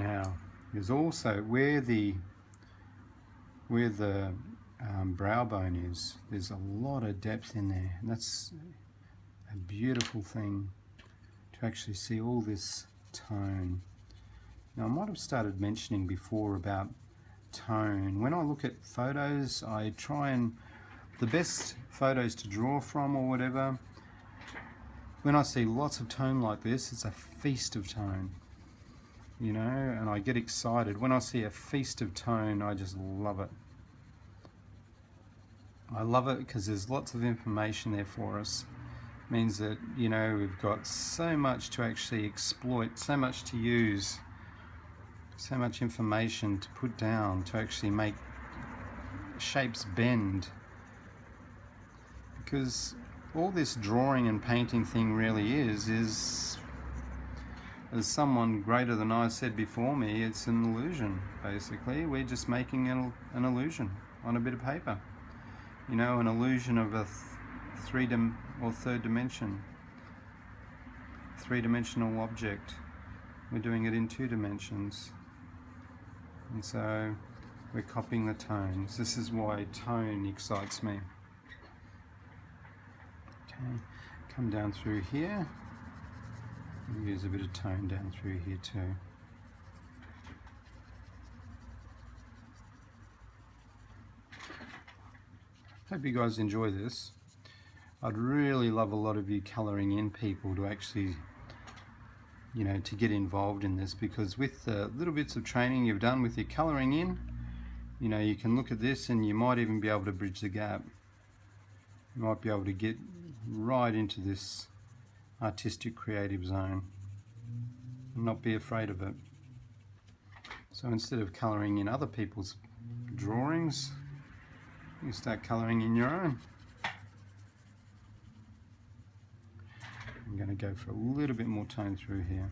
Now, there's also where the brow bone is, there's a lot of depth in there, and that's a beautiful thing to actually see all this tone. Now, I might have started mentioning before about tone. When I look at photos, I try and the best photos to draw from or whatever, when I see lots of tone like this, it's a feast of tone, you know, and I get excited. When I see a feast of tone, I just love it. I love it because there's lots of information there for us. It means that, you know, we've got so much to actually exploit, so much to use, so much information to put down to actually make shapes bend. Because all this drawing and painting thing really is, as someone greater than I said before me, it's an illusion, basically. We're just making an illusion on a bit of paper. You know, an illusion of a third dimension, three-dimensional object. We're doing it in 2 dimensions. And so we're copying the tones. This is why tone excites me. Okay, come down through here. Use a bit of tone down through here too. Hope you guys enjoy this. I'd really love a lot of you colouring in people to actually, you know, to get involved in this, because with the little bits of training you've done with your colouring in, you know, you can look at this and you might even be able to bridge the gap. You might be able to get right into this artistic creative zone and not be afraid of it. So instead of colouring in other people's drawings, you start colouring in your own. I'm going to go for a little bit more tone through here.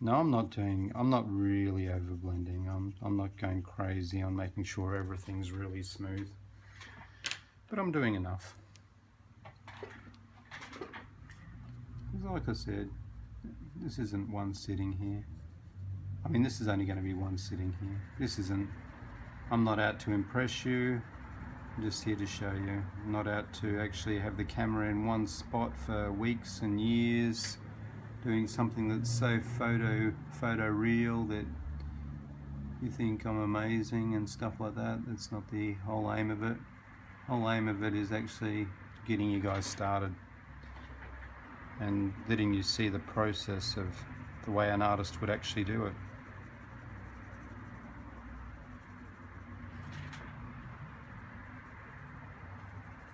No, I'm not really over blending. I'm not going crazy on making sure everything's really smooth, but I'm doing enough. Because like I said, this isn't one sitting here. I mean, this is only going to be one sitting here. This isn't, I'm not out to impress you. I'm just here to show you. I'm not out to actually have the camera in one spot for weeks and years, doing something that's so photo real that you think I'm amazing and stuff like that. That's not the whole aim of it. The whole aim of it is actually getting you guys started and letting you see the process of the way an artist would actually do it.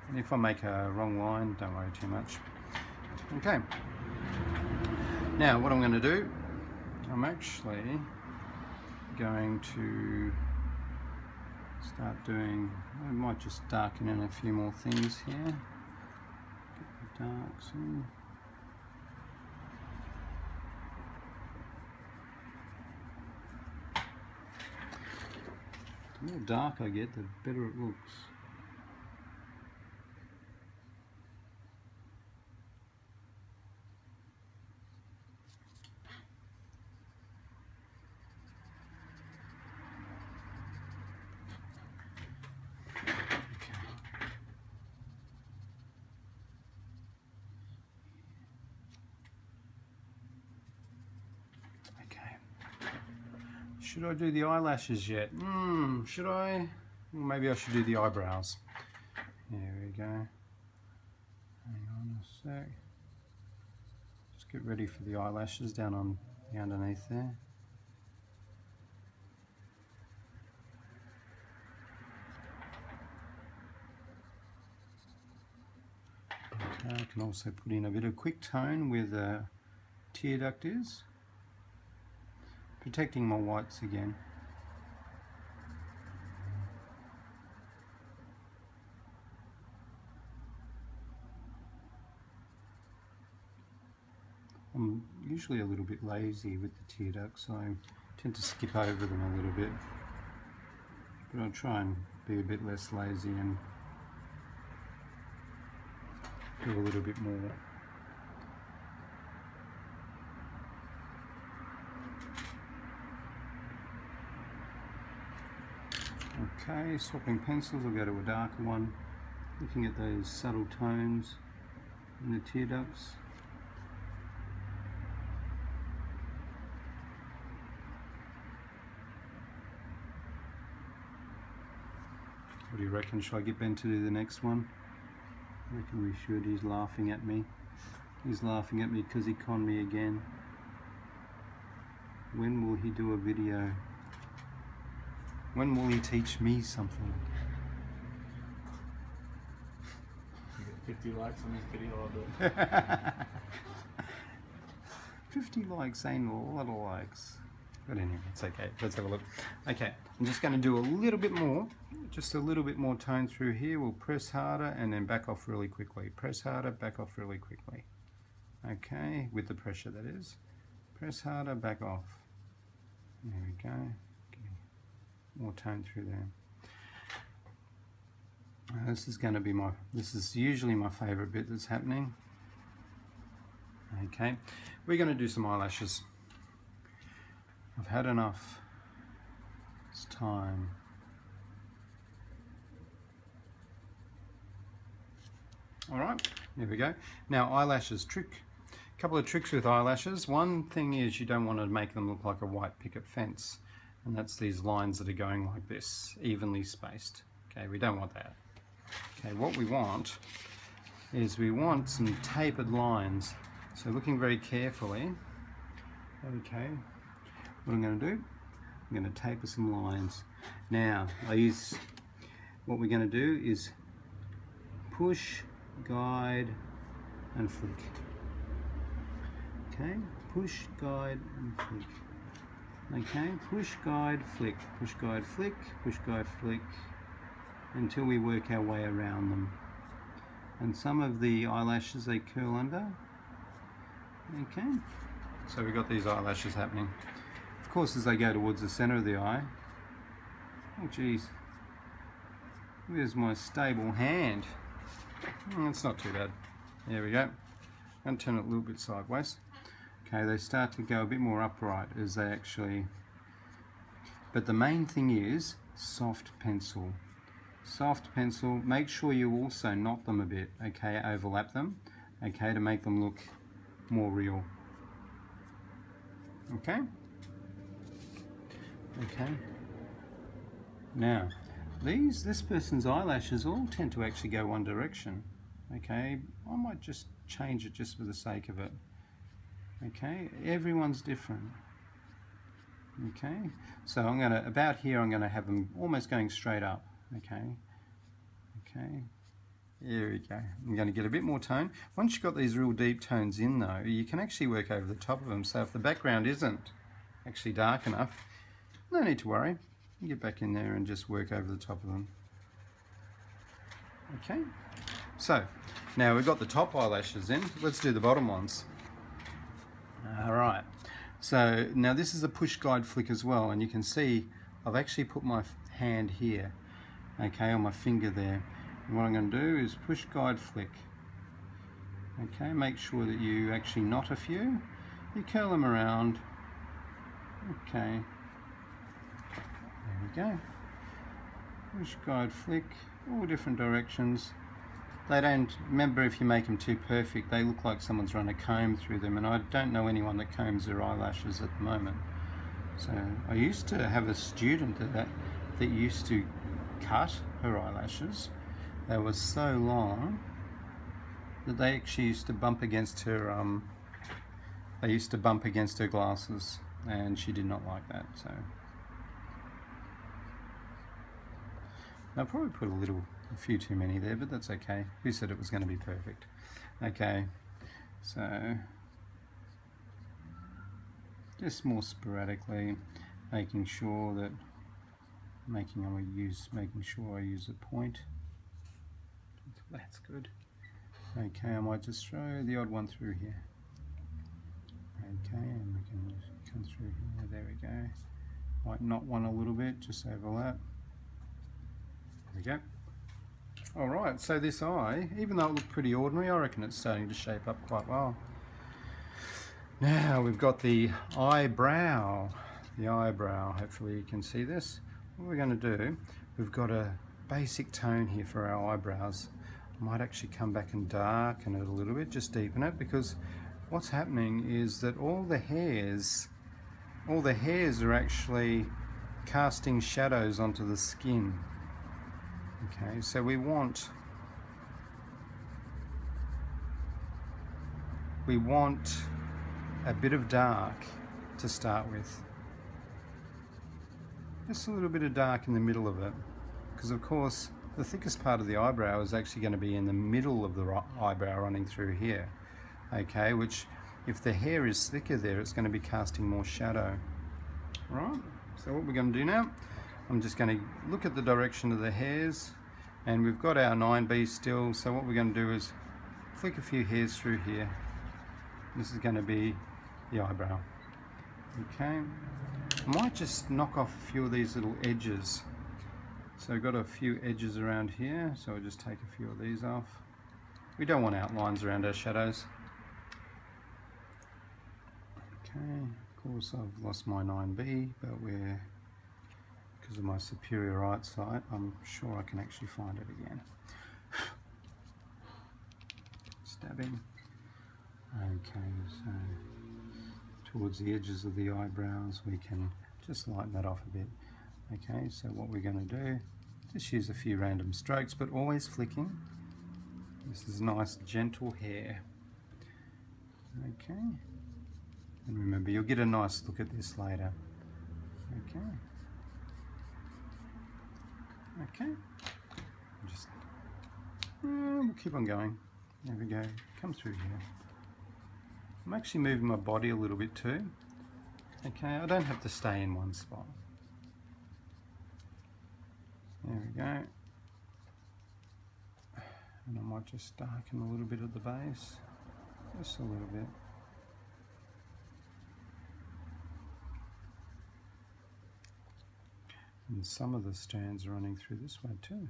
And if I make a wrong line, don't worry too much. Okay. Now what I'm going to do, I'm actually going to start doing, I might just darken in a few more things here. Get the darks in. The more dark I get, the better it looks. Should I do the eyelashes yet? Should I? Well, maybe I should do the eyebrows. There we go. Hang on a sec. Just get ready for the eyelashes down on the underneath there. Okay, I can also put in a bit of quick tone where the tear duct is. Protecting my whites again. I'm usually a little bit lazy with the tear ducts, so I tend to skip over them a little bit. But I'll try and be a bit less lazy and do a little bit more. Okay, swapping pencils, I'll go to a darker one, looking at those subtle tones in the tear ducts. What do you reckon? Should I get Ben to do the next one? I reckon we should. He's laughing at me. He's laughing at me because he conned me again. When will he do a video? When will he teach me something? You get 50 likes on this video, I'll do it. 50 likes ain't a lot of likes. But anyway, it's okay. Let's have a look. Okay, I'm just going to do a little bit more. Just a little bit more tone through here. We'll press harder and then back off really quickly. Press harder, back off really quickly. Okay, with the pressure that is. Press harder, back off. There we go. Okay. More tone through there. This is going to be this is usually my favorite bit that's happening. Okay, we're going to do some eyelashes. I've had enough. It's time. All right, here we go. Now eyelashes, couple of tricks with eyelashes. One thing is you don't want to make them look like a white picket fence, and that's these lines that are going like this, evenly spaced. Okay, we don't want that. Okay, what we want is we want some tapered lines. So looking very carefully, okay, what I'm going to do, I'm going to taper some lines. Now, what we're going to do is push, guide, and flick. Okay, push, guide, and flick. Okay, push, guide, flick, push, guide, flick, push, guide, flick, until we work our way around them. And some of the eyelashes, they curl under. Okay, so we've got these eyelashes happening. Of course, as they go towards the center of the eye, oh geez, where's my stable hand? It's not too bad. There we go. And turn it a little bit sideways. Okay, they start to go a bit more upright as they actually, but the main thing is soft pencil. Soft pencil, make sure you also knot them a bit, okay, overlap them, okay, to make them look more real. Okay? Okay. Now, this person's eyelashes all tend to actually go one direction. Okay, I might just change it just for the sake of it. Okay, everyone's different. Okay, so about here I'm gonna have them almost going straight up. Okay, okay, there we go. I'm going to get a bit more tone. Once you've got these real deep tones in though, you can actually work over the top of them. So if the background isn't actually dark enough, no need to worry. You get back in there and just work over the top of them. Okay, so now we've got the top eyelashes in. Let's do the bottom ones. All right, so now this is a push, guide, flick as well, and you can see I've actually put my hand here, okay, on my finger there. And what I'm going to do is push, guide, flick. Okay, make sure that you actually knot a few. You curl them around. Okay, there we go. Push, guide, flick, all different directions. They don't, remember, if you make them too perfect, they look like someone's run a comb through them, and I don't know anyone that combs their eyelashes at the moment. So I used to have a student that used to cut her eyelashes. They were so long that they actually used to bump against her, they used to bump against her glasses, and she did not like that. So I'll probably put a few too many there, but that's okay. Who said it was going to be perfect? Okay, so just more sporadically, making sure I use a point. That's good. Okay, I might just throw the odd one through here. Okay, and we can just come through here. There we go. Might knot one a little bit, just overlap. There we go. Alright, so this eye, even though it looked pretty ordinary, I reckon it's starting to shape up quite well. Now we've got the eyebrow. The eyebrow, hopefully you can see this. What we're going to do, we've got a basic tone here for our eyebrows. I might actually come back and darken it a little bit, just deepen it, because what's happening is that all the hairs are actually casting shadows onto the skin. Okay, so we want a bit of dark to start with. Just a little bit of dark in the middle of it, because of course the thickest part of the eyebrow is actually going to be in the middle of the eyebrow running through here. Okay, which if the hair is thicker there, it's going to be casting more shadow. Right, so what we're going to do now, I'm just going to look at the direction of the hairs, and we've got our 9B still, so what we're going to do is flick a few hairs through here. This is going to be the eyebrow. Okay, I might just knock off a few of these little edges. So I've got a few edges around here, so I'll just take a few of these off. We don't want outlines around our shadows. Okay, of course I've lost my 9B, but because of my superior eyesight, I'm sure I can actually find it again. Stabbing. Okay, so towards the edges of the eyebrows we can just lighten that off a bit. Okay, so what we're going to do, just use a few random strokes, but always flicking. This is nice gentle hair. Okay, and remember, you'll get a nice look at this later. Okay. Okay, just we'll keep on going. There we go, come through here. I'm actually moving my body a little bit too. Okay, I don't have to stay in one spot. There we go. And I might just darken a little bit at the base, just a little bit. And some of the strands are running through this way too.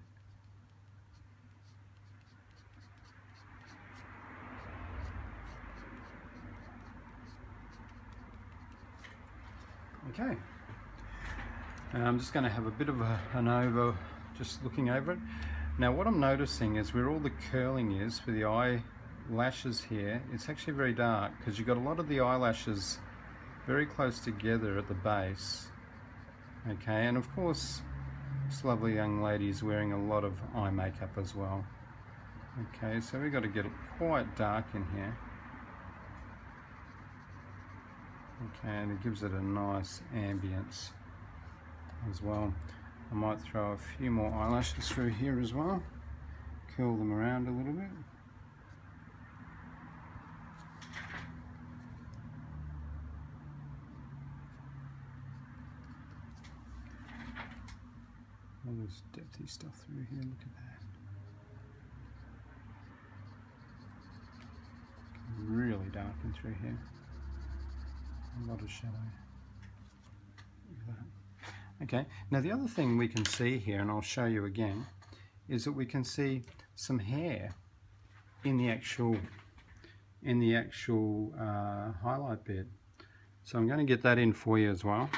Okay, I'm just going to have a bit of an over, just looking over it. Now what I'm noticing is where all the curling is for the eyelashes here, it's actually very dark because you've got a lot of the eyelashes very close together at the base. Okay, and of course this lovely young lady is wearing a lot of eye makeup as well. Okay, so we've got to get it quite dark in here. Okay, and it gives it a nice ambience as well. I might throw a few more eyelashes through here as well, curl them around a little bit. All this depthy stuff through here, look at that. Really darken through here. A lot of shadow. Look at that. Okay, now the other thing we can see here, and I'll show you again, is that we can see some hair in the actual highlight bit. So I'm going to get that in for you as well.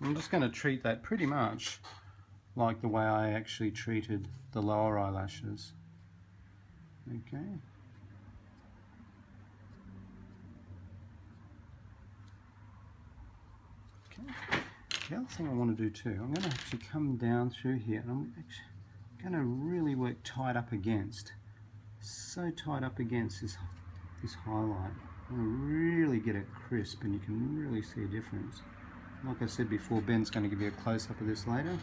I'm just going to treat that pretty much like the way I actually treated the lower eyelashes. Okay. Okay. The other thing I want to do too, I'm going to actually come down through here and I'm actually going to really work tight up against, so tight up against this highlight. I want to really get it crisp and you can really see a difference. Like I said before, Ben's going to give you a close-up of this later.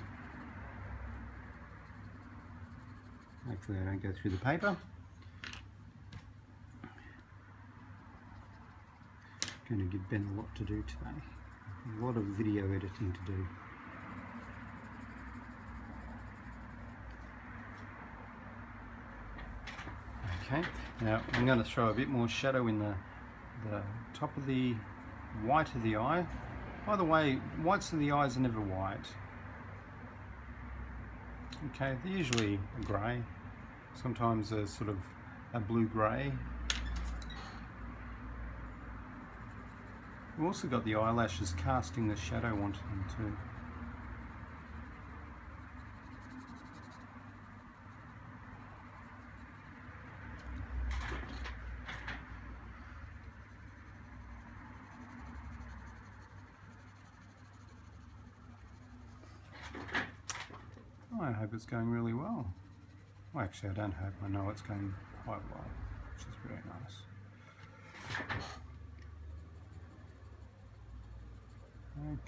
Hopefully I don't go through the paper. I'm going to give Ben a lot to do today. A lot of video editing to do. Okay, now I'm going to throw a bit more shadow in the top of the white of the eye. By the way, whites of the eyes are never white. Okay, they're usually grey. Sometimes a sort of a blue-grey. We've also got the eyelashes casting the shadow onto them too. I hope it's going really well. Well, actually, I don't hope. I know it's going quite well, which is very nice.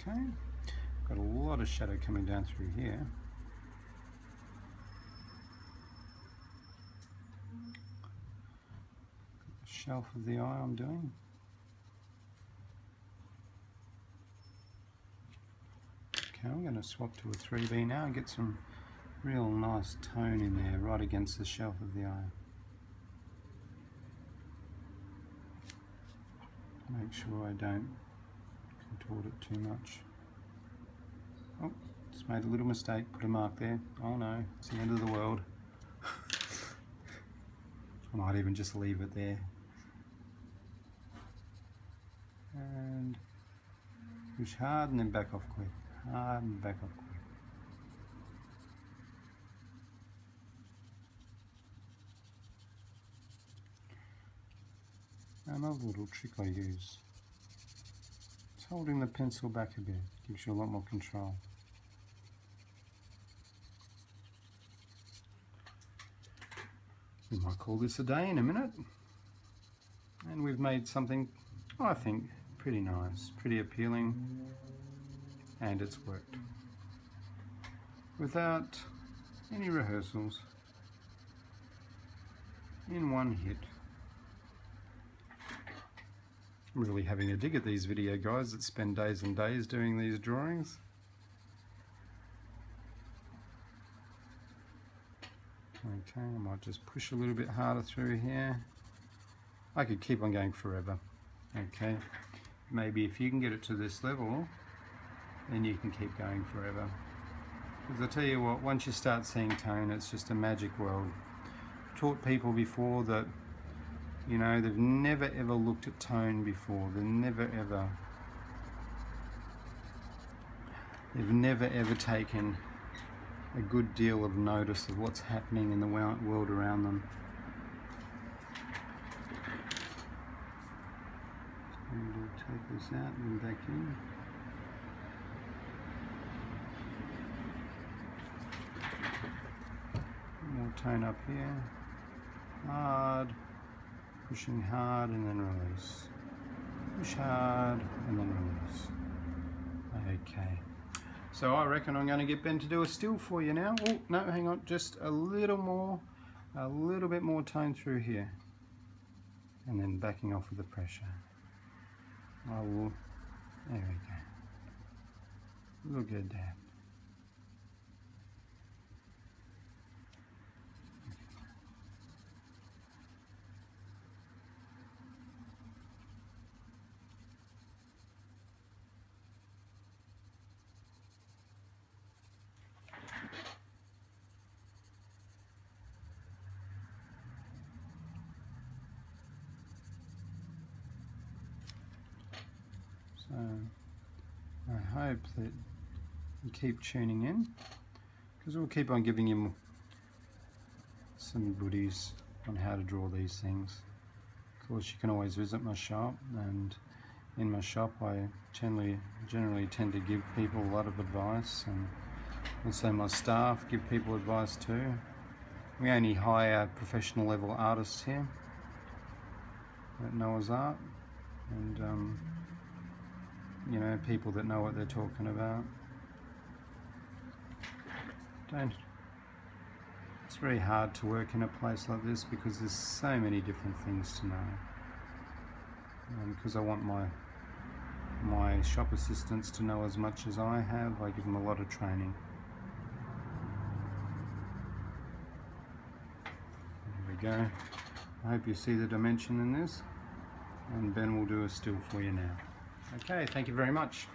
Okay, got a lot of shadow coming down through here. Got the shelf of the eye I'm doing. Okay, I'm going to swap to a 3B now and get some real nice tone in there right against the shelf of the eye. Make sure I don't contort it too much. Oh, just made a little mistake, put a mark there. Oh no, it's the end of the world. I might even just leave it there. And push hard and then back off quick. Hard and back off quick. Another little trick I use. It's holding the pencil back a bit. Gives you a lot more control. We might call this a day in a minute. And we've made something, I think, pretty nice, pretty appealing, and it's worked. Without any rehearsals, in one hit. I'm really having a dig at these video guys that spend days and days doing these drawings. Okay, I might just push a little bit harder through here. I could keep on going forever. Okay, maybe if you can get it to this level, then you can keep going forever. Because I tell you what, once you start seeing tone, it's just a magic world. I've taught people before that, you know, they've never ever looked at tone before. They've never ever taken a good deal of notice of what's happening in the world around them. And we'll take this out and back in. More tone up here. Hard. Pushing hard and then release. Push hard and then release. Okay. So I reckon I'm going to get Ben to do a still for you now. Oh, no, hang on. Just a little bit more tone through here. And then backing off with the pressure. I will, there we go. Look at that. So I hope that you keep tuning in, because we'll keep on giving you some goodies on how to draw these things. Of course, you can always visit my shop, and in my shop I generally tend to give people a lot of advice, and also my staff give people advice too. We only hire professional level artists here at Noah's Art, and you know, people that know what they're talking about. It's very hard to work in a place like this because there's so many different things to know. Because I want my shop assistants to know as much as I have, I give them a lot of training. There we go. I hope you see the dimension in this, and Ben will do a still for you now. Okay, thank you very much.